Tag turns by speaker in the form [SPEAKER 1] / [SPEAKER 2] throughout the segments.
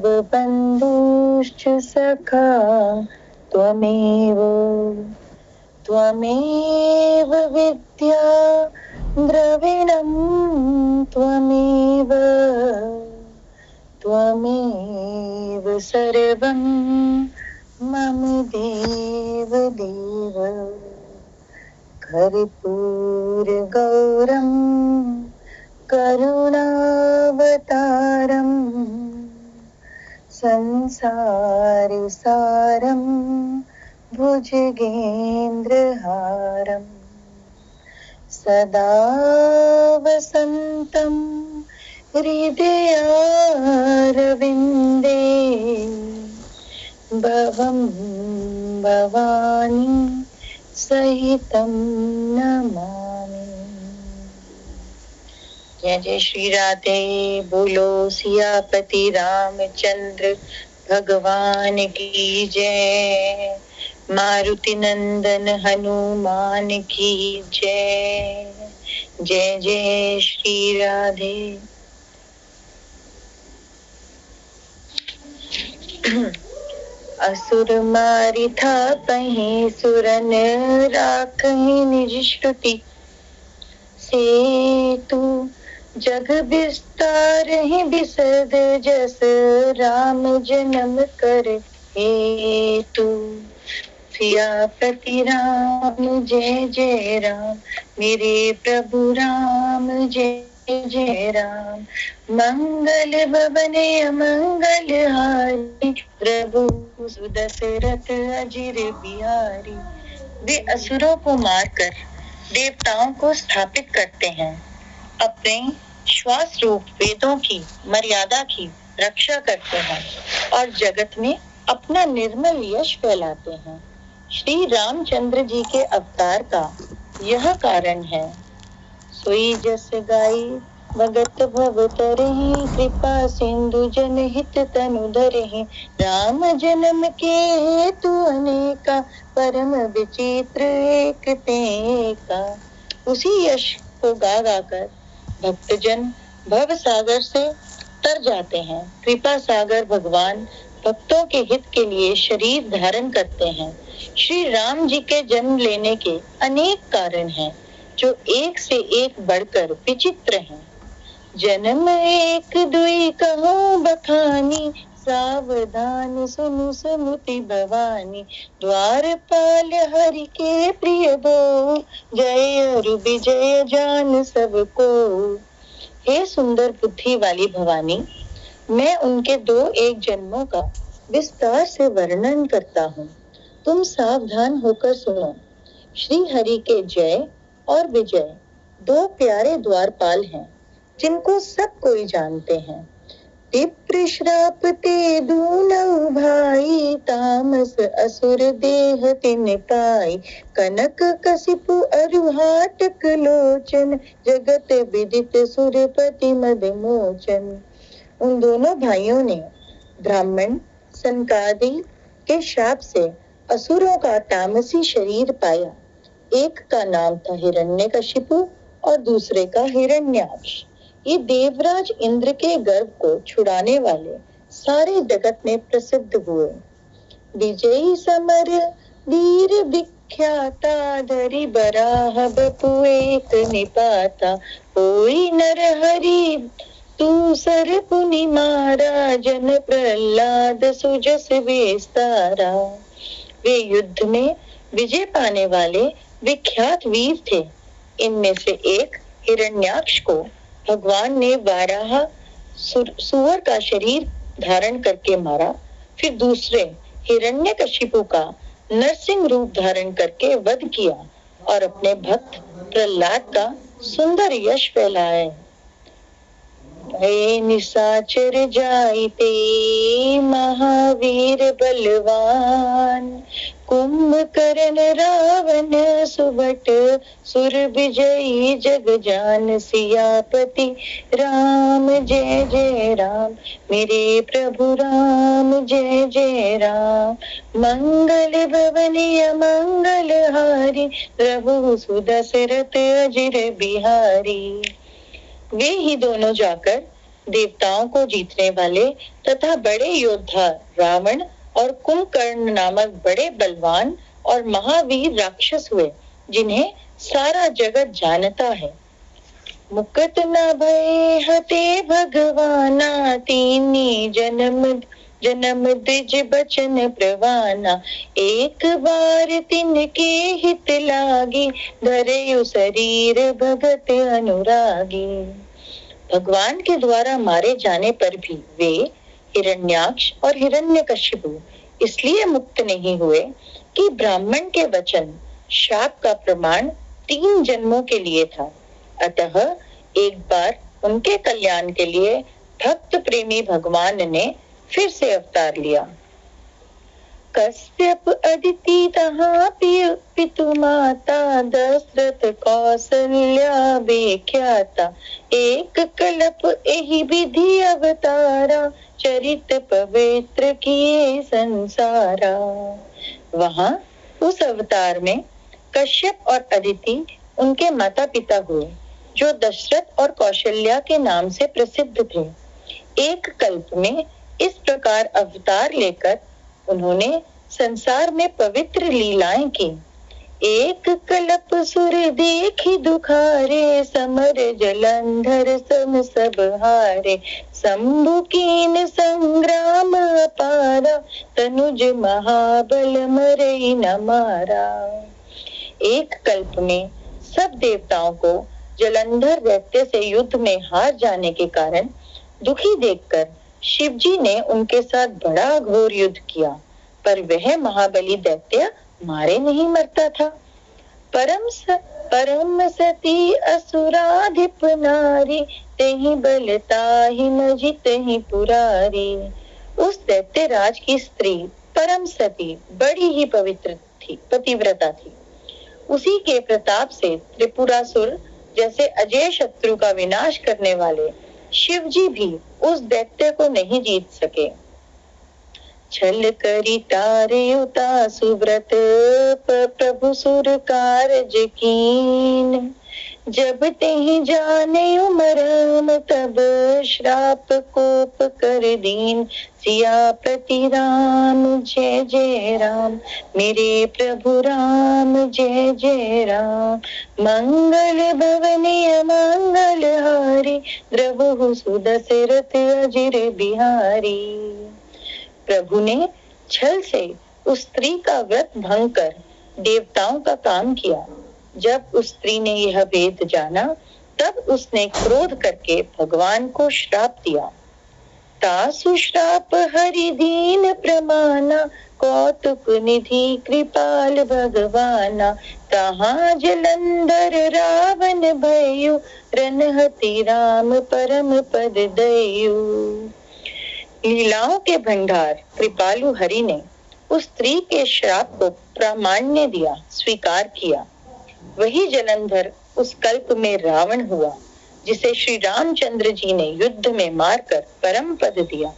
[SPEAKER 1] बन्धुश्च सखा त्वमेव त्वमेव विद्या द्रविणं त्वमेव त्वमेव सर्वं मम देव देव कर्पूरगौरं करुणावतारं संसारसारं भुजगेन्द्रहारं सदा वसन्तं हृदयारविन्दे भवं भवानी सहितं नमामि। जय जय श्री राधे। बोलो सियापति रामचंद्र भगवान की जय। मारुति नंदन हनुमान की जय। जय जय श्री राधे। असुर मारी था कहीं सुरन राखहीं निज श्रुति से तू जग विस्तार ही बिसद जस राम जन्म कर हेतु। सियापति राम जय जय राम मेरे प्रभु राम जय जय राम। मंगल भवन अमंगल हारी प्रभु सुदशरथ अजिर बिहारी। वे असुरों को मारकर देवताओं को स्थापित करते हैं, अपने श्वास रूप वेदों की मर्यादा की रक्षा करते हैं और जगत में अपना निर्मल यश फैलाते हैं। श्री रामचंद्र जी के अवतार का यह कारण है। सोई जस गाई भगत भव तरहि कृपा सिंधु जनहित तनु धरहि। राम जन्म के हेतु अनेका परम विचित्र एक ते एका। उसी यश को गा गाकर भक्तजन भव सागर से तर जाते हैं। कृपा सागर भगवान भक्तों के हित के लिए शरीर धारण करते हैं। श्री राम जी के जन्म लेने के अनेक कारण हैं जो एक से एक बढ़कर विचित्र हैं। जन्म एक दुई कहो बखानी सावधान सुनु सुमति भवानी। द्वारपाल हरि के प्रिय बो जय अरु विजय जान सबको। हे सुंदर बुद्धि वाली भवानी, मैं उनके 2-1 जन्मों का विस्तार से वर्णन करता हूँ। तुम सावधान होकर सुनो। श्री हरि के जय और विजय 2 प्यारे द्वारपाल हैं जिनको सब कोई जानते हैं। विप्र श्राप ते दूनऊ भाई तामस असुर देह तिन पाई। कनक कसिपु अरुहाटक लोचन जगत विदित सुरपति मद मोचन। उन दोनों भाइयों ने ब्राह्मण सनकादि के शाप से असुरों का तामसी शरीर पाया। एक का नाम था हिरण्यकशिपु और दूसरे का हिरण्याक्ष। ये देवराज इंद्र के गर्भ को छुड़ाने वाले सारे जगत में प्रसिद्ध हुए। विजयी समर वीर विख्याता धरि बराह बपु एक निपाता। कोई नर हरि तू सर पुनि मारा जन प्रहलाद सुजस विस्तारा। वे युद्ध में विजय पाने वाले विख्यात वीर थे। इनमें से एक हिरण्याक्ष को भगवान ने बारह सुअर का शरीर धारण करके मारा। फिर दूसरे हिरण्यकशिपु का नरसिंह रूप धारण करके वध किया और अपने भक्त प्रहलाद का सुंदर यश फैलाया। निशाचर जाइते महावीर बलवान। कुंभकर्ण रावण सुबट सुर विजयी जग जान। सियापति राम जय जय राम मेरे प्रभु राम जय जय राम। मंगल भवन अमंगल हारी प्रभु सुदशरथ अजिर बिहारी। वे ही दोनों जाकर देवताओं को जीतने वाले तथा बड़े योद्धा रावण और कुंभकर्ण नामक बड़े बलवान और महावीर राक्षस हुए, जिन्हें सारा जगत जानता है। मुकत न भय हते भगवाना, तीनी जन्म जन्म द्विज बचन प्रवाना, एक बार तिनके हित लागी, धरयु शरीर भगत अनुरागी। भगवान के द्वारा मारे जाने पर भी वे हिरण्याक्ष और हिरण्यकशिपु इसलिए मुक्त नहीं हुए कि ब्राह्मण के वचन शाप का प्रमाण 3 जन्मों के लिए था। अतः एक बार उनके कल्याण के लिए भक्त प्रेमी भगवान ने फिर से अवतार लिया। कश्यप अदिति तहाँ पितु माता, दशरथ कौसल्या बेख्याता, एक कल्प एहि विधि अवतारा, चरित पवित्र किए संसारा। वहां उस अवतार में कश्यप और अदिति उनके माता पिता हुए, जो दशरथ और कौशल्या के नाम से प्रसिद्ध थे। एक कल्प में इस प्रकार अवतार लेकर उन्होंने संसार में पवित्र लीलाएं की। एक कल्प सुर देखी दुखारे, समर जलंधर सम सब हारे, शंभु कीन संग्राम अपारा, तनुज महाबल मरई न मारा। एक कल्प में सब देवताओं को जलंधर दैत्य से युद्ध में हार जाने के कारण दुखी देखकर शिव जी ने उनके साथ बड़ा घोर युद्ध किया, पर वह महाबली दैत्य मारे नहीं मरता था। परम सती असुराधिप नारी, तेहि बल ताहि न जितहि पुरारी। उस दैत्य राज की स्त्री परम सती बड़ी ही पवित्र थी, पतिव्रता थी। उसी के प्रताप से त्रिपुरासुर जैसे अजय शत्रु का विनाश करने वाले शिव जी भी उस दैत्य को नहीं जीत सके। छल करी तारेउता सुव्रत, प्रभु सुर कारज कीन, जब तेहि जाने मरम, तब श्राप कोप कर दीन। सिया प्रति राम जय जय राम, मेरे प्रभु राम जय जय राम। मंगल भवनी अमंगल हारी, द्रवहु सुदशरथ अजिर बिहारी। प्रभु ने छल से उस स्त्री का व्रत भंग कर देवताओं का काम किया। जब उस स्त्री ने यह भेद जाना, तब उसने क्रोध करके भगवान को श्राप दिया। तासु श्राप हरि दीन प्रमाना, कौतुक निधि कृपाल भगवाना, तहाँ जलंधर रावण भयु, रनहति राम परम पद दयु। लीलाओं के भंडार कृपालु हरि ने उस स्त्री के श्राप को प्रामाण्य दिया, स्वीकार किया। वही जलंधर उस कल्प में रावण हुआ, जिसे श्री रामचंद्र जी ने युद्ध में मारकर परम पद दिया।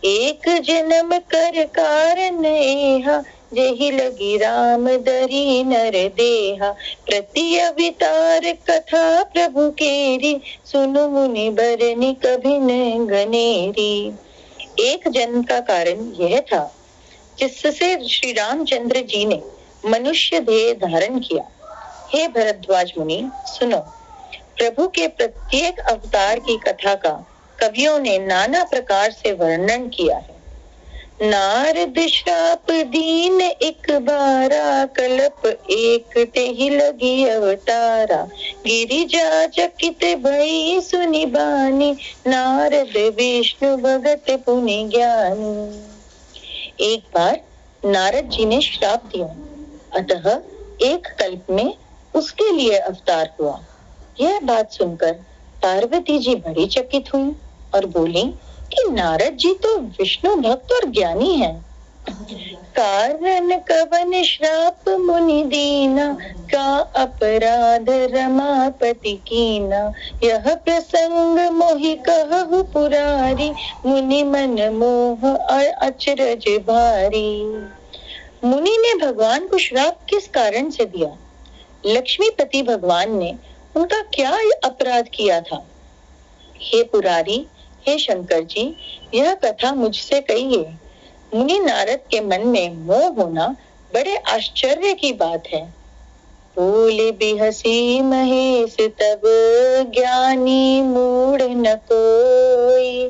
[SPEAKER 1] एक जन्म कर कारण एहा, जेहि लगी राम दरी नर देहा। प्रति अवतार कथा प्रभु केरी, सुनु मुनि बरनी कभी न गनेरी। एक जन्म का कारण यह था जिससे श्री रामचंद्र जी ने मनुष्य देह धारण किया। हे भरद्वाज मुनि, सुनो, प्रभु के प्रत्येक अवतार की कथा का कवियों ने नाना प्रकार से वर्णन किया है। नारद श्राप दीन एक बारा, कल्प एक तेहि लगी अवतारा। गिरिजा चकित भई सुनि बानी, नारद विष्णु भगत पुनि ज्ञानी। एक बार नारद जी ने श्राप दिया, अतः एक कल्प में उसके लिए अवतार हुआ। यह बात सुनकर पार्वती जी बड़ी चकित हुई और बोली कि नारद जी तो विष्णु भक्त और ज्ञानी हैं। कारण कवन श्राप मुनि दीना, का अपराध रमापति कीना। यह प्रसंग मोहि कहु पुरारी, मुनि मन मोह अचरज भारी। मुनि ने भगवान को श्राप किस कारण से दिया? लक्ष्मीपति भगवान ने उनका क्या अपराध किया था? हे पुरारी, हे शंकर जी, यह कथा मुझसे कहिए। मुनि नारद के मन में मोह होना बड़े आश्चर्य की बात है। बोले बिहसी महेश तब, ज्ञानी मूढ़ न कोई,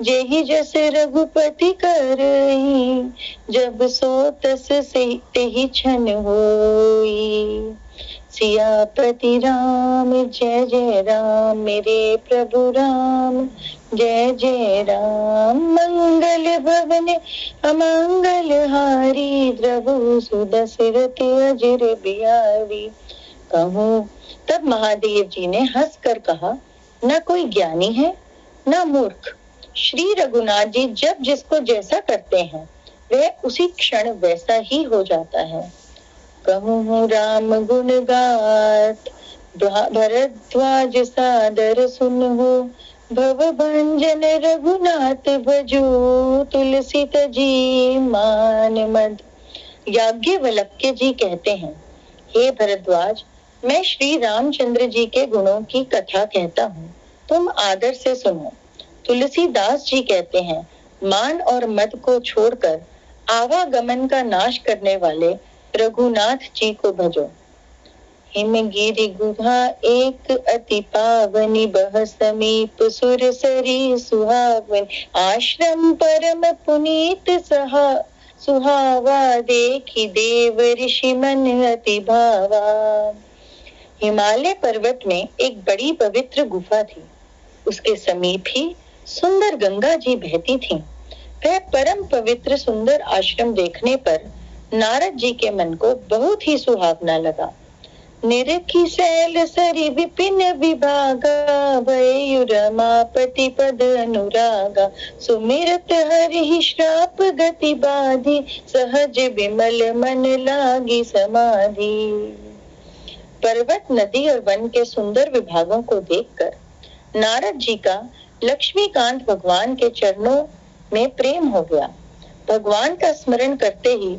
[SPEAKER 1] जेहि जस रघुपति करई, जब सो तस से तेहि छन होई। सियापति राम जय जय राम, मेरे प्रभु राम जय जय राम। मंगल भवन अमंगल हारी, द्रवहु सुदशरथ अजर बिहारी। कहूँ तब महादेव जी ने हंसकर कहा, न कोई ज्ञानी है न मूर्ख। श्री रघुनाथ जी जब जिसको जैसा करते हैं वह उसी क्षण वैसा ही हो जाता है। कहूँ राम गुण गात, भरद्वाज सादर सुनहु, भव भंजन रघुनाथ भजू, तुलसी तजी मान मद। याज्ञवल्क्य जी कहते हैं, हे भरद्वाज, मैं श्री रामचंद्र जी के गुणों की कथा कहता हूँ, तुम आदर से सुनो। तुलसीदास जी कहते हैं, मान और मद को छोड़कर आवागमन का नाश करने वाले रघुनाथ जी को भजो। हिमगिरि गुहा एक अति पावनी, बह समीप सुर सरी सुहावन, आश्रम परम पुनीत सुहावा, देखी देव ऋषि मन अति भावा। हिमालय पर्वत में एक बड़ी पवित्र गुफा थी। उसके समीप ही सुंदर गंगा जी बहती थीं। वह परम पवित्र सुंदर आश्रम देखने पर नारद जी के मन को बहुत ही सुहावना लगा। निरखी सैल सरी विपिन विभागा, भयउ रमापति पद अनुरागा, सुमिरत हरि श्राप गति बाधी, सहज विमल मन लागी समाधि। पर्वत, नदी और वन के सुंदर विभागों को देखकर नारद जी का लक्ष्मीकांत भगवान के चरणों में प्रेम हो गया। भगवान का स्मरण करते ही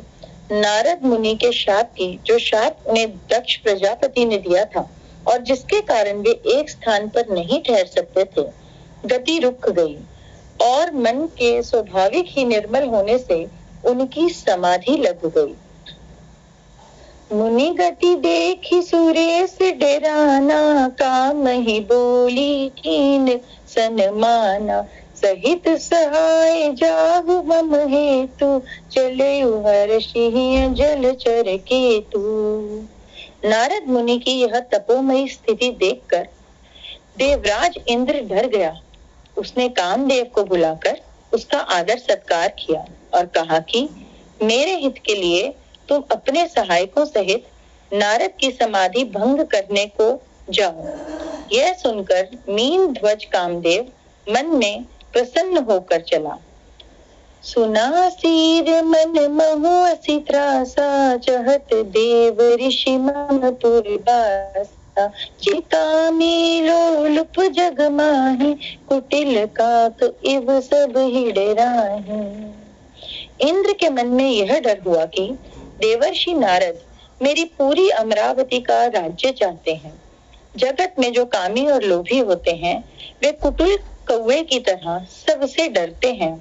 [SPEAKER 1] नारद मुनि के शाप की, जो शाप उन्हें दक्ष प्रजापति ने दिया था और जिसके कारण वे एक स्थान पर नहीं ठहर सकते थे, गति रुक गई और मन के स्वाभाविक ही निर्मल होने से उनकी समाधि लग गई। मुनि गति देखी सुरेश डराना, काम ही बोली कीन सनमाना, सहित सहाय जाहु मम हेतु, चले हर्षि जलचर केतु। नारद मुनि की यह तपोमयी स्थिति देखकर देवराज इंद्र डर गया। उसने कामदेव को बुलाकर उसका आदर सत्कार किया और कहा कि मेरे हित के लिए तुम अपने सहायकों सहित नारद की समाधि भंग करने को जाओ। यह सुनकर मीन ध्वज कामदेव मन में प्रसन्न होकर चला। सुना सीर मन महु असी त्रासा, चहत देव ऋषि मम पुरवासा, चिकामी लोलुप जग माही, कुटिल काक इव सब हिडराही। इंद्र के मन में यह डर हुआ कि देवर्षि नारद मेरी पूरी अमरावती का राज्य चाहते हैं। जगत में जो कामी और लोभी होते हैं वे कुटिल कौवे की तरह सबसे डरते हैं।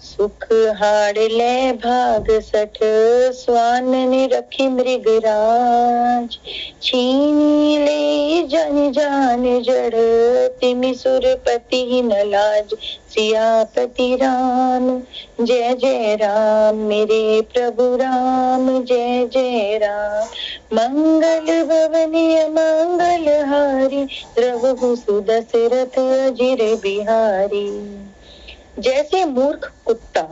[SPEAKER 1] सुख हाड़ ले भाग सठ, स्वान रखी मृगराज, छीनी ले जन जान जड़, तिमि सुरपति न लाज। सियापति राम जय जय राम, मेरे प्रभु राम जय जय राम। मंगल भवन अमंगल हारी, द्रवहु सुदशरथ अजिर बिहारी। जैसे मूर्ख कुत्ता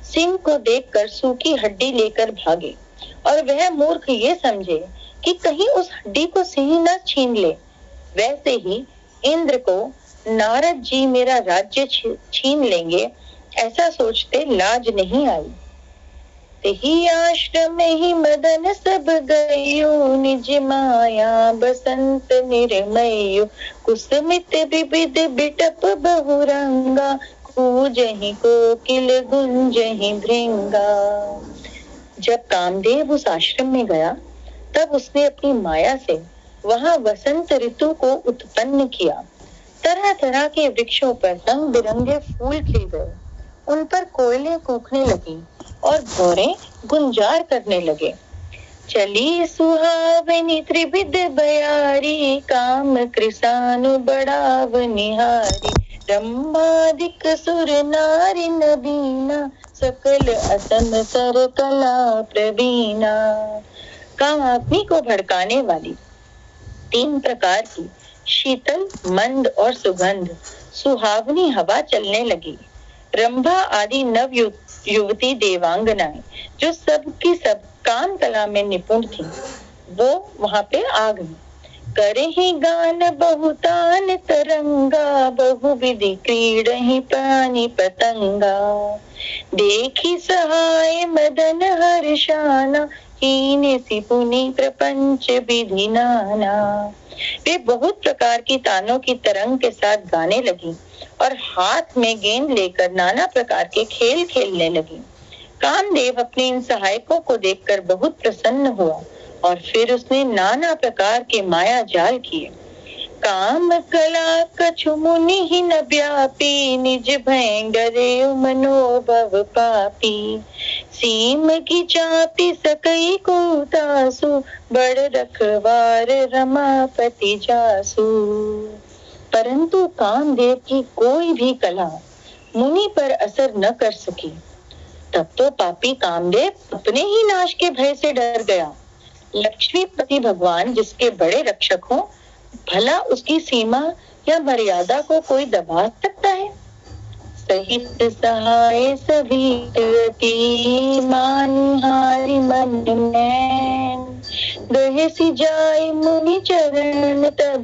[SPEAKER 1] सिंह को देखकर सूखी हड्डी लेकर भागे और वह मूर्ख ये समझे कि कहीं उस हड्डी को सिंह न छीन ले, वैसे ही इंद्र को नारद जी मेरा राज्य छीन लेंगे ऐसा सोचते लाज नहीं आई। तेहि आश्रम ही मदन सब गयो, निज माया बसंत निर्मयो, कुसुमित विविध बिटप बहुरंगा, कूजहि कोकिल गुंजहि भृंगा। जब कामदेव उस आश्रम में गया तब उसने अपनी माया से वहां वसंत ऋतु को उत्पन्न किया। तरह तरह के वृक्षों पर रंग बिरंगे फूल खिल गए, उन पर कोयलें कूकने लगी और भौरें गुंजार करने लगे। चली सुहावनी त्रिविध बयारी, काम कृसानु बढ़ाव निहारी। रंभादिक सुर नारी नबीना, सकल असम सर कला प्रवीणा। कामाग्नि को भड़काने वाली 3 प्रकार की शीतल, मंद और सुगंध सुहावनी हवा चलने लगी। रंभा आदि नव युवती देवांगनाएं जो सब की सब काम कला में निपुण थी, वो वहां पे आ गई। करे ही गान बहुतान तरंगा, बहुविधि क्रीडहि प्राणी पतंगा। देखी सहाय मदन हर्षाना, कीने सी पुनि प्रपंच विधि नाना। वे बहुत प्रकार की तानों की तरंग के साथ गाने लगी और हाथ में गेंद लेकर नाना प्रकार के खेल खेलने लगी। कामदेव अपने इन सहायकों को देखकर बहुत प्रसन्न हुआ और फिर उसने नाना प्रकार के माया जाल किए। काम कला कछु मुनि ही न व्यापी, निज भयंगरे मनोभव पापी। सीम की चापी सकई को तासु, बड़ रखवार रमापति जासु। परंतु कामदेव की कोई भी कला मुनि पर असर न कर सकी। तब तो पापी कामदेव अपने ही नाश के भय से डर गया। लक्ष्मीपति भगवान जिसके बड़े रक्षक हो, भला उसकी सीमा या मर्यादा को कोई दबा सकता है? सहित सहाय सभी रति, मानिहारी मन नैन। गहे सी जाय मुनि चरण तब,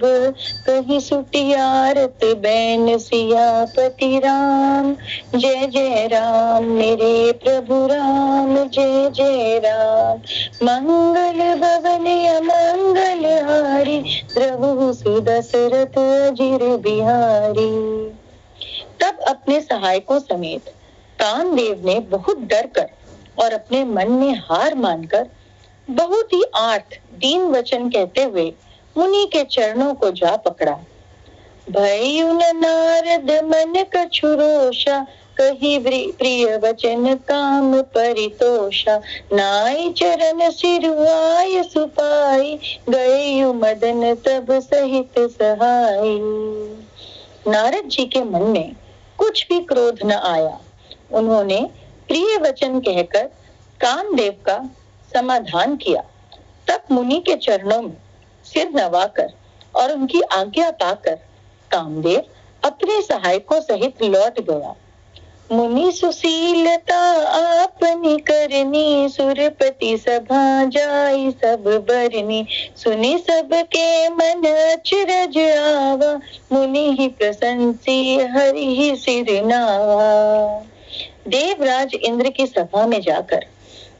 [SPEAKER 1] कहीं सुटियारत बैन सियापति राम। जय जय राम मेरे प्रभु राम, जय जय राम। मंगल भवन अमंगल हारी, द्रवहु सुदशरथ अजिर बिहारी। तब अपने सहायकों समेत कामदेव ने बहुत डर कर और अपने मन में हार मानकर बहुत ही आर्त दीन वचन कहते हुए मुनि के चरणों को जा पकड़ा। भयु न नारद मन कछु रोषा, कही प्रिय वचन काम परितोषा। नाई चरण सिरुआय सुपाई, गए मदन तब सहित सहाय। नारद जी के मन में कुछ भी क्रोध न आया। उन्होंने प्रिय वचन कहकर कामदेव का समाधान किया। तब मुनि के चरणों में सिर नवाकर और उनकी आज्ञा पाकर कामदेव अपने सहायकों सहित लौट गया। मुनि सुशीलता आपनी करनी, सुरपति सभा जाई सब बरनी। सुनी सबके मन अचरज आवा, मुनि ही प्रशंसी हरि ही सिर नावा। देवराज इंद्र की सभा में जाकर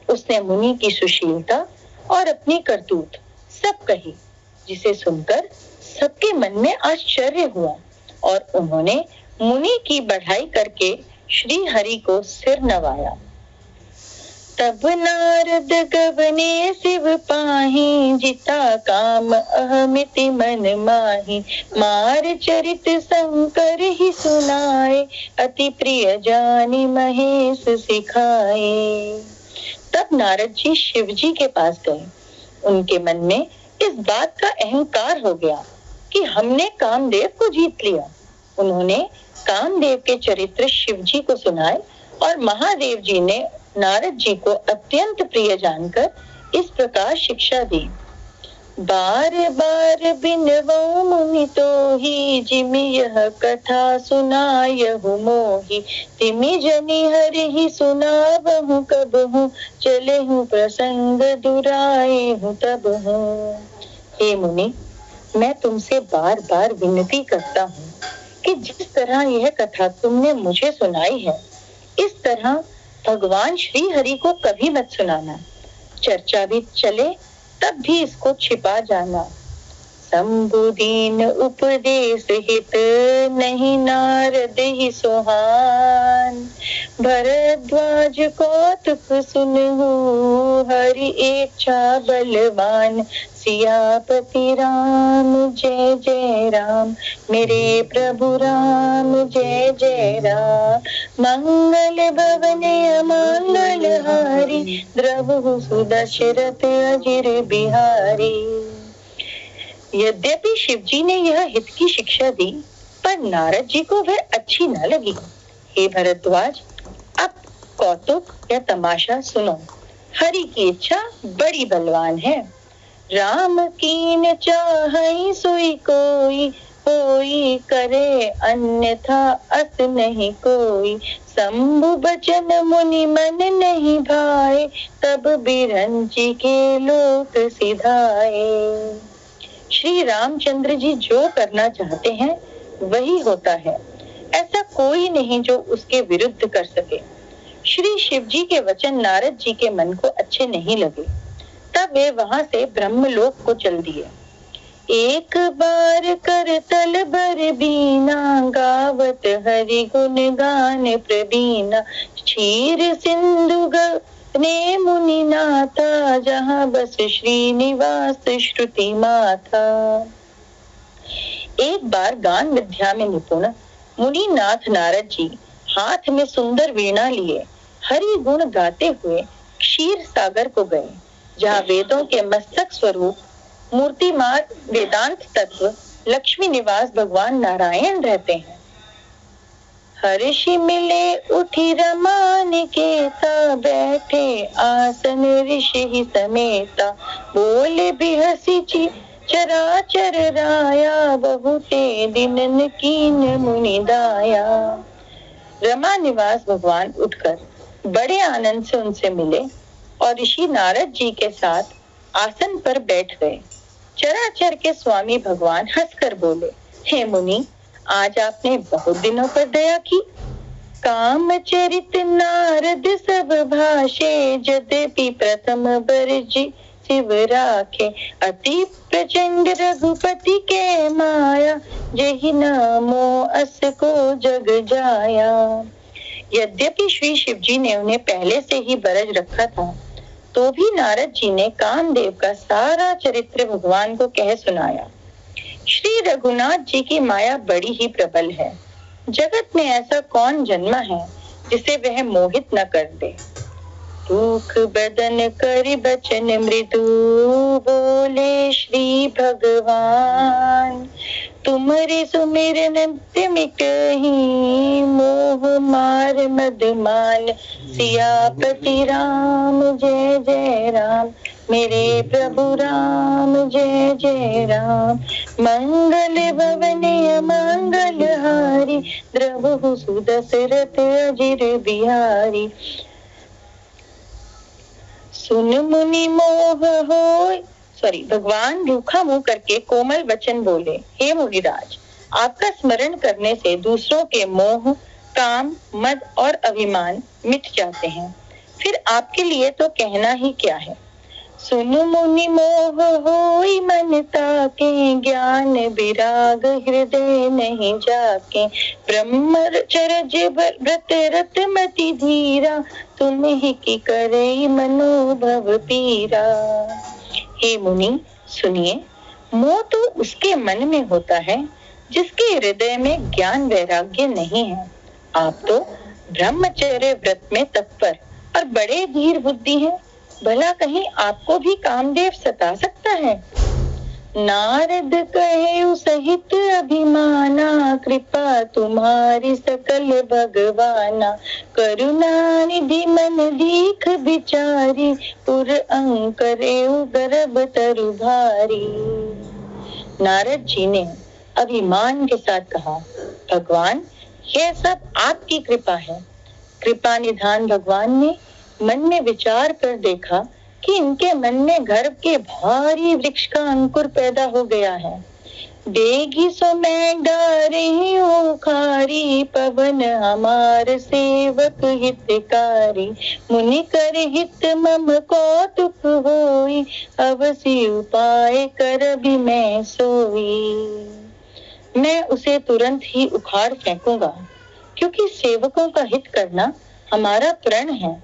[SPEAKER 1] उसने मुनि की सुशीलता और अपनी करतूत सब कही, जिसे सुनकर सबके मन में आश्चर्य हुआ और उन्होंने मुनि की बढ़ाई करके श्री हरि को सिर नवाया। तब नारद गवने शिव पाही, जिता काम अहमिति मन माही। मार चरित शंकर ही सुनाए, अति प्रिय जानी महेश सिखाए। तब नारद जी शिव जी के पास गए। उनके मन में इस बात का अहंकार हो गया कि हमने कामदेव को जीत लिया। उन्होंने कामदेव के चरित्र शिव जी को सुनाए और महादेव जी ने नारद जी को अत्यंत प्रिय जानकर इस प्रकार शिक्षा दी। बार बार बिनवऊ मुनि तो ही, जिमि यह कथा सुनायहु मोहि। तिमि जनि हरि ही सुनावहु कबहु, चलेहु प्रसंग दुराएहु तबहु। हे मुनि, मैं तुमसे बार बार विनती करता हूँ कि जिस तरह यह कथा तुमने मुझे सुनाई है, इस तरह भगवान श्री हरि को कभी मत सुनाना। चर्चा भी चले तब भी इसको छिपा जाना। शंभुदीन उपदेश हित, नहीं नारद ही सोहान। भरद्वाज कौतुक सुनहु, हरि इच्छा बलवान। सियापति राम जय जय राम, मेरे प्रभु राम जय जय राम। मंगल भवन अमंगल हारी, द्रवहु सुदशरथ अजिर बिहारी। यद्यपि शिवजी ने यह हित की शिक्षा दी, पर नारद जी को वह अच्छी न लगी। हे भरद्वाज, अब कौतुक या तमाशा सुनो। हरि की इच्छा बड़ी बलवान है। राम कीन चाहै सोई कोई, कोई करे अन्यथा अस नहीं कोई। शंभु बचन मुनि मन नहीं भाए, तब बिरंची के लोक सिधाए। श्री रामचंद्र जी जो करना चाहते हैं वही होता है, ऐसा कोई नहीं जो उसके विरुद्ध कर सके। श्री शिव जी के वचन नारद जी के मन को अच्छे नहीं लगे, तब वे वहां से ब्रह्मलोक को चल दिए। एक बार कर तल बर बीना, गावत हरि गुण गान प्रवीणा। क्षीर सिंधु ने मुनि नाथा, जहाँ बस श्रीनिवास श्रुति माथा। एक बार गान विद्या में निपुण मुनि नाथ नारद जी हाथ में सुंदर वीणा लिए हरि गुण गाते हुए क्षीर सागर को गए, जहाँ वेदों के मस्तक स्वरूप मूर्तिमान वेदांत तत्व लक्ष्मी निवास भगवान नारायण रहते हैं। हर्षि मिले उठी रमान केता, बैठे आसन ऋषि ही समेता। बोले बिहसी ची चराचर राया, बहुते दिनन कीन मुनि दाया। रमा निवास भगवान उठकर बड़े आनंद से उनसे मिले और ऋषि नारद जी के साथ आसन पर बैठ गए। चराचर के स्वामी भगवान हंसकर बोले, हे मुनि, आज आपने बहुत दिनों पर दया की। काम चरित नारद सब भाषे, यद्यपि प्रथम बरजी शिव राखे। अति प्रचंड रघुपति के माया, जहि नामो अस को जग जाया। यद्यपि श्री शिव जी ने उन्हें पहले से ही बरज रखा था, तो भी नारद जी ने कामदेव का सारा चरित्र भगवान को कह सुनाया। श्री रघुनाथ जी की माया बड़ी ही प्रबल है। जगत में ऐसा कौन जन्मा है जिसे वह मोहित न कर दे। रूख बदन कर बचन मृदु, बोले श्री भगवान। तुम्हारे सुमिरन मिटहि, मोह मार मदमान। सियापति राम जय जय राम, मेरे प्रभु राम जय जय राम। मंगल भवन अमंगल हारी, द्रवहु सुदशरथ अजिर बिहारी। सुन मुनि मोह होय, भगवान रूखा मुंह करके कोमल वचन बोले, हे मुनिराज, आपका स्मरण करने से दूसरों के मोह, काम, मद और अभिमान मिट जाते हैं। फिर आपके लिए तो कहना ही क्या है। सुनु मुनि मोह होई मन ताके, ज्ञान विराग हृदय नहीं जाके। ब्रह्मचर्य व्रत रत मति धीरा, तुम ही की करे मनोभव पीरा। हे मुनि सुनिए, मोह तो उसके मन में होता है जिसके हृदय में ज्ञान वैराग्य नहीं है। आप तो ब्रह्मचर्य व्रत में तत्पर और बड़े धीर बुद्धि हैं, भला कहीं आपको भी कामदेव सता सकता है। नारद कहे सहित अभिमाना, कृपा तुम्हारी सकल भगवाना। करुणा निधि मन दीख बिचारी, पुर अंकरे गर्भ तरु भारी। नारद जी ने अभिमान के साथ कहा, भगवान, यह सब आपकी कृपा है। कृपा निधान भगवान ने मन में विचार कर देखा कि इनके मन में गर्भ के भारी वृक्ष का अंकुर पैदा हो गया है। देगी सो मैं डारे उखारी, पवन हमार सेवक हितकारी। मुनि कर हित मम कौतुक होई, अवसि उपाय कर भी मैं सोई। मैं उसे तुरंत ही उखाड़ फेंकूंगा, क्योंकि सेवकों का हित करना हमारा प्रण है।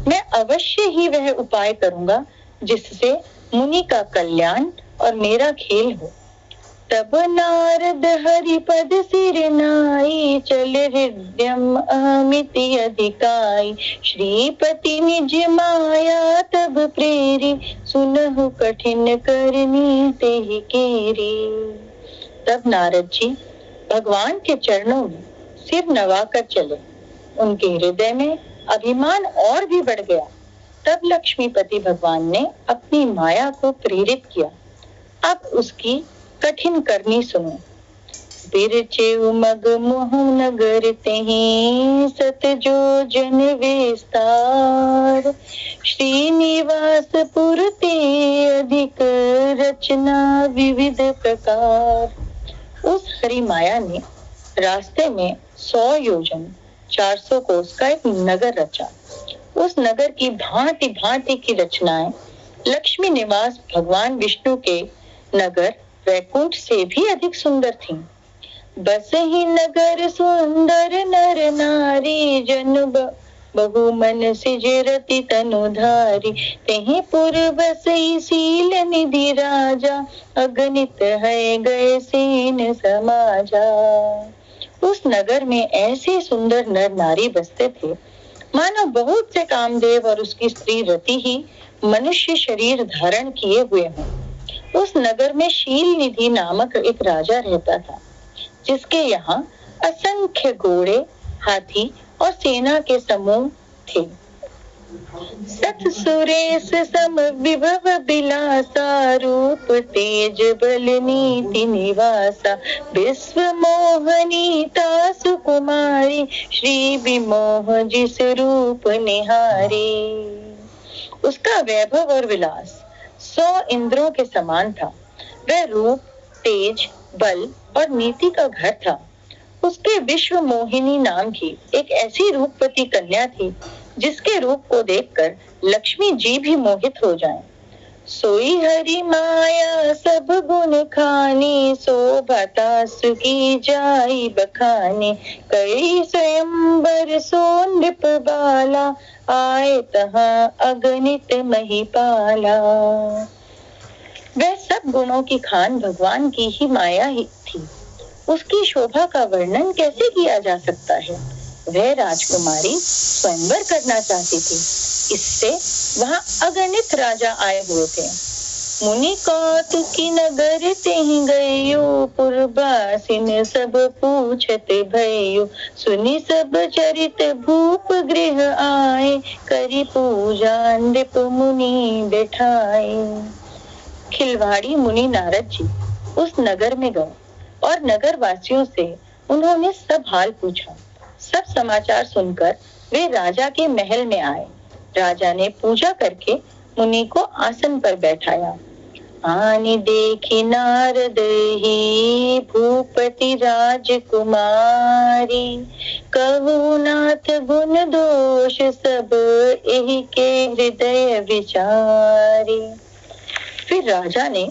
[SPEAKER 1] मैं अवश्य ही वह उपाय करूंगा जिससे मुनि का कल्याण और मेरा खेल हो। तब नारद हरिपद सिर नाई, चल हृदयम अमिति अधिकाई। श्रीपति निज माया तब प्रेरी, सुनहु कठिन करनी तेहि केरी। तब नारद जी भगवान के चरणों में सिर नवाकर चले। उनके हृदय में अभिमान और भी बढ़ गया। तब लक्ष्मीपति भगवान ने अपनी माया को प्रेरित किया। अब उसकी कठिन करनी सुनो। बिरचे उमग मोहु नगर तेहि, सत जो जन विस्तार। श्रीनिवास पुर ते अधिक, रचना विविध प्रकार। उस हरि माया ने रास्ते में 100 योजन 400 कोस का एक नगर रचा। उस नगर की भांति भांति की रचनाएं लक्ष्मी निवास भगवान विष्णु के नगर वैकुंठ से भी अधिक सुंदर थीं। बस ही नगर सुंदर नर नारी, जन बहु मन सिजरति तनुधारी। तेहि पुर बसई शील निधि राजा, अगणित है गए सेन समाजा। उस नगर में ऐसे सुंदर नर नारी बसते थे मानो बहुत से कामदेव और उसकी स्त्री रति ही मनुष्य शरीर धारण किए हुए हों। उस नगर में शील निधि नामक एक राजा रहता था, जिसके यहाँ असंख्य घोड़े, हाथी और सेना के समूह थे। सत सुरेश सम विभव बिलासा, रूप तेज बल नीति निवासा। विश्व मोहनीता सुकुमारी, श्री विमोह जिस रूप निहारी। उसका वैभव और विलास 100 इंद्रों के समान था। वह रूप, तेज, बल और नीति का घर था। उसके विश्व मोहिनी नाम की एक ऐसी रूपवती कन्या थी, जिसके रूप को देखकर लक्ष्मी जी भी मोहित हो जाएं। सोई हरि माया सब गुण खानी, शोभा सुखी जाई बखानी। कई स्वयंवर सो नृप बाला, आए तहां अगणित महिपाला। वह सब गुणों की खान भगवान की ही माया ही थी। उसकी शोभा का वर्णन कैसे किया जा सकता है। वह राजकुमारी स्वयंवर करना चाहती थी, इससे वहां अगणित राजा आए हुए थे। मुनि कौतुकी नगर तेहि गयो, पुरबासिन सब पूछत भयो। सुनि सब चरित भूप गृह आए, करी पूजा नृप मुनि बैठाए। खिलवाड़ी मुनि नारद जी उस नगर में गए और नगर वासियों से उन्होंने सब हाल पूछा। सब समाचार सुनकर वे राजा के महल में आए। राजा ने पूजा करके मुनि को आसन पर बैठाया। आनि देखी नारद ही, भूपति राजकुमारी। कहु नाथ गुण दोष सब, एहि के हृदय विचारी। फिर राजा ने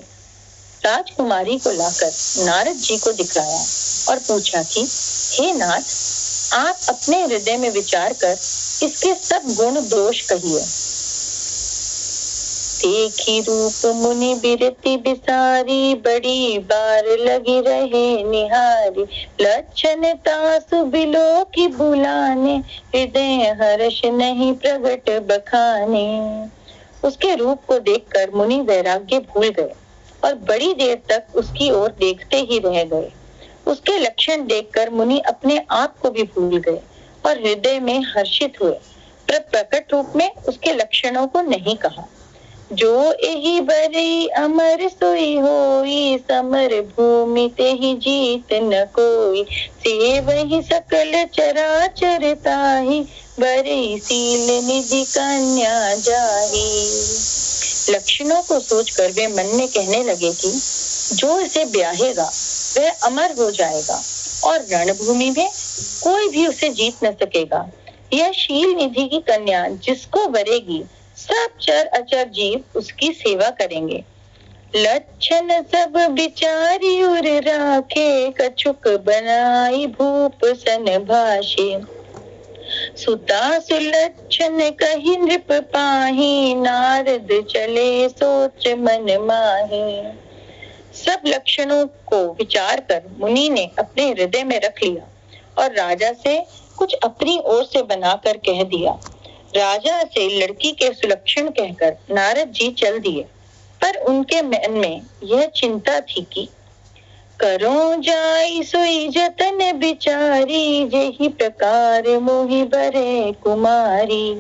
[SPEAKER 1] राजकुमारी को लाकर नारद जी को दिखाया और पूछा कि हे नाथ, आप अपने हृदय में विचार कर इसके सब गुण दोष कहिए। देखी रूप मुनि बिरति बिसारी, बड़ी बार लगी रहे निहारी। लक्षण तासु बिलो की बुलाने, हृदय हर्ष नहीं प्रगट बखाने। उसके रूप को देखकर मुनि वैराग्य भूल गए और बड़ी देर तक उसकी ओर देखते ही रह गए। उसके लक्षण देखकर मुनि अपने आप को भी भूल गए और हृदय में हर्षित हुए, पर प्रकट रूप में उसके लक्षणों को नहीं कहा। जो एहि बरई अमर सोई होई, समर भूमि तेहि जीत न कोई। से वही सकल चराचर ताहि, बरई सील निधि कन्या जाही। लक्षणों को सोचकर वे मन में कहने लगे कि जो इसे ब्याहेगा वह अमर हो जाएगा और रणभूमि में कोई भी उसे जीत न सकेगा। यह शील निधि की कन्या जिसको वरेगी, सब चर अचर जीव उसकी सेवा करेंगे। लक्षण सब विचारी उर राखे, कछुक बनाई भूप सन भाषे। सुता सुलक्षण कही नृप पाही, नारद चले सोच मन माही। सब लक्षणों को विचार कर मुनि ने अपने हृदय में रख लिया और राजा से कुछ अपनी ओर से बनाकर कह दिया। राजा से लड़की के सुलक्षण कहकर नारद जी चल दिए, पर उनके मन में यह चिंता थी कि करो जाई सोई जतन बिचारी, जेहि प्रकार मोहि बरे कुमारी।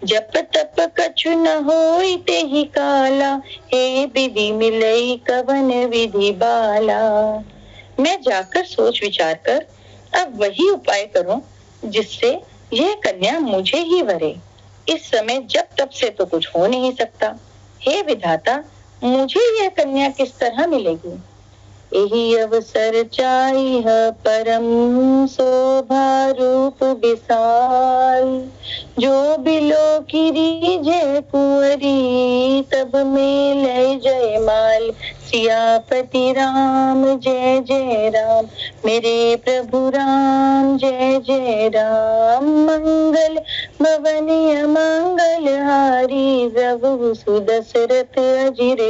[SPEAKER 1] जप तप कछु न होई तेहि काला, हे विधि मिलई कवन विधि बाला। मैं जाकर सोच विचार कर अब वही उपाय करूं जिससे यह कन्या मुझे ही वरे। इस समय जब तब से तो कुछ हो नहीं सकता। हे विधाता, मुझे यह कन्या किस तरह मिलेगी? यही अवसर चाहिए परम शोभा रूप विशाल, जो बिलो की रीझे कुंवरी, तब में ले जय माल। सियापति राम जय जय राम, मेरे प्रभु राम जय जय राम। मंगल भवन मंगल हारी, प्रभु सुदशरथ अजिर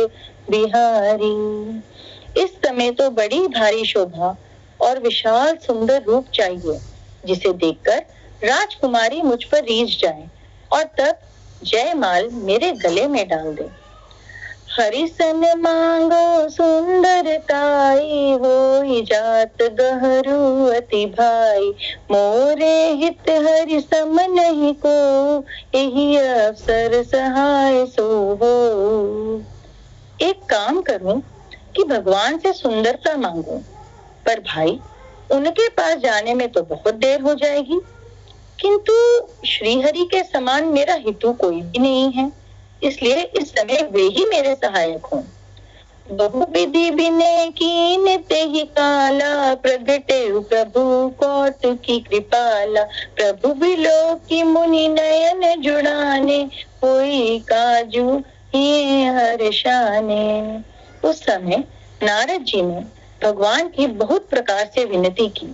[SPEAKER 1] बिहारी। इस समय तो बड़ी भारी शोभा और विशाल सुंदर रूप चाहिए, जिसे देखकर राजकुमारी मुझ पर रीझ जाए और तब जयमाल मेरे गले में डाल दे। हरिसन मांगो सुंदरताई, होई जात गहरू अति भाई। मोरे हित हरि सम नहीं को, यही अवसर सहाय सो हो। एक काम करूं कि भगवान से सुंदरता मांगूं, पर भाई उनके पास जाने में तो बहुत देर हो जाएगी। किंतु श्रीहरि के समान मेरा हितू कोई भी नहीं है, इसलिए इस समय वे ही मेरे सहायक हों। बहु विधि बिने कीन तेहि काला, प्रगटे प्रभु कौतुकी कृपाला। प्रभु बिलो की मुनि नयन जुड़ाने, कोई काजू ये हर्षाने। उस समय नारद जी ने भगवान की बहुत प्रकार से विनती की।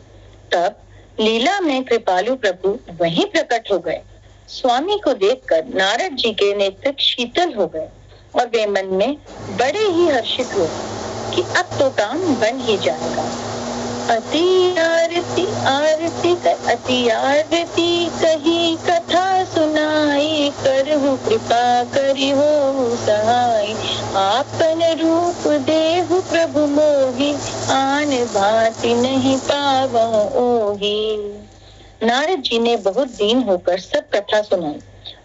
[SPEAKER 1] तब लीला में कृपालु प्रभु वहीं प्रकट हो गए। स्वामी को देखकर नारद जी के नेत्र शीतल हो गए और वे मन में बड़े ही हर्षित हुए कि अब तो काम बन ही जाएगा। अति आरती आरती अति आरती कही कथा सुनाई, करहु कृपा करी हो सहाय। आपन रूप देहु प्रभु मोहि, आन भांति नहीं पावो ओहि। नारद जी ने बहुत दीन होकर सब कथा सुनाई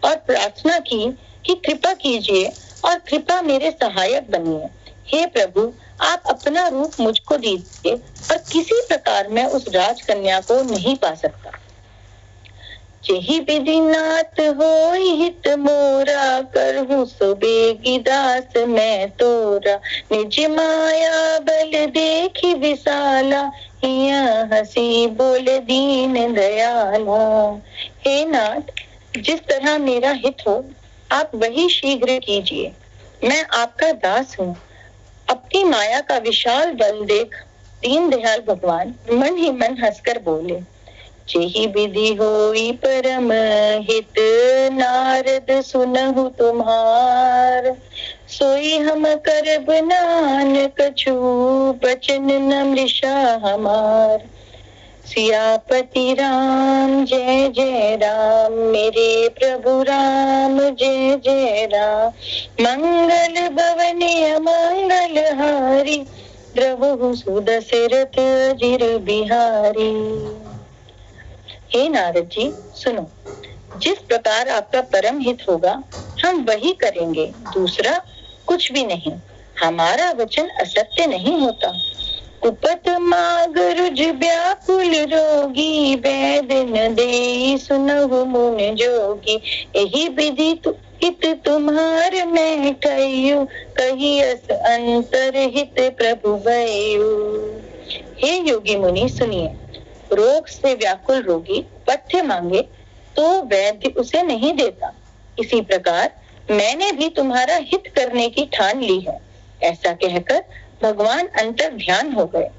[SPEAKER 1] और प्रार्थना की कि कृपा कीजिए और कृपा मेरे सहायक बनिए। हे प्रभु, आप अपना रूप मुझको दीजिए और किसी प्रकार मैं उस राजकन्या को नहीं पा सकता। जेहि विधि नाथ होई हित मोरा, करहु सो बेगी दास मैं तोरा। निज माया बल देखी विशाला, हिया हंसी बोल दीन दयाला। हे नाथ, जिस तरह मेरा हित हो आप वही शीघ्र कीजिए। मैं आपका दास हूँ। अपनी माया का विशाल बल देख दीन दयाल भगवान मन ही मन हंसकर बोले, जेहि विधि होई परम हित, नारद सुनहु तुम्हार। सोई हम करब नान कछु, बचन न मृषा हमार। सियापति राम जय जय राम, मेरे प्रभु राम जय जय राम। मंगल भवन अमंगल हारी, प्रभु सुदशरथ अजिर बिहारी। हे नारद जी, सुनो, जिस प्रकार आपका परम हित होगा हम वही करेंगे, दूसरा कुछ भी नहीं। हमारा वचन असत्य नहीं होता। उपत माग रुज व्याकुल रोगी, वैद न देई सुनहु मुन जोगी। यही विधि हित तुम्हार मैं कहियो, कही अस अंतर हित प्रभु भयु। हे योगी मुनि सुनिए, रोग से व्याकुल रोगी पथ्य मांगे तो वैद्य उसे नहीं देता। इसी प्रकार मैंने भी तुम्हारा हित करने की ठान ली है। ऐसा कहकर भगवान अंतर ध्यान हो गए।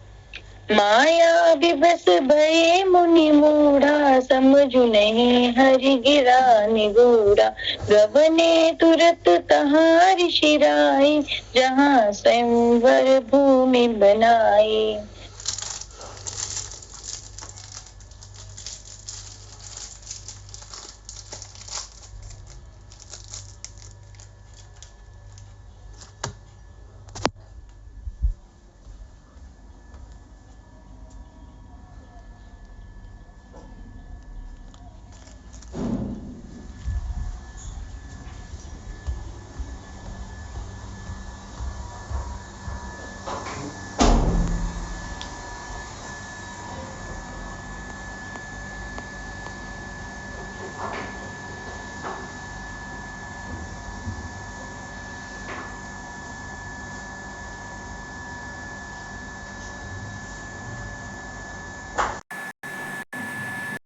[SPEAKER 1] माया विबस भये मुनि मूढ़ा, समझु नहीं हरि गिरा निगूढ़ा। गबने तुरत तहाँ ऋषि राय, जहाँ स्वयंवर भूमि बनाई।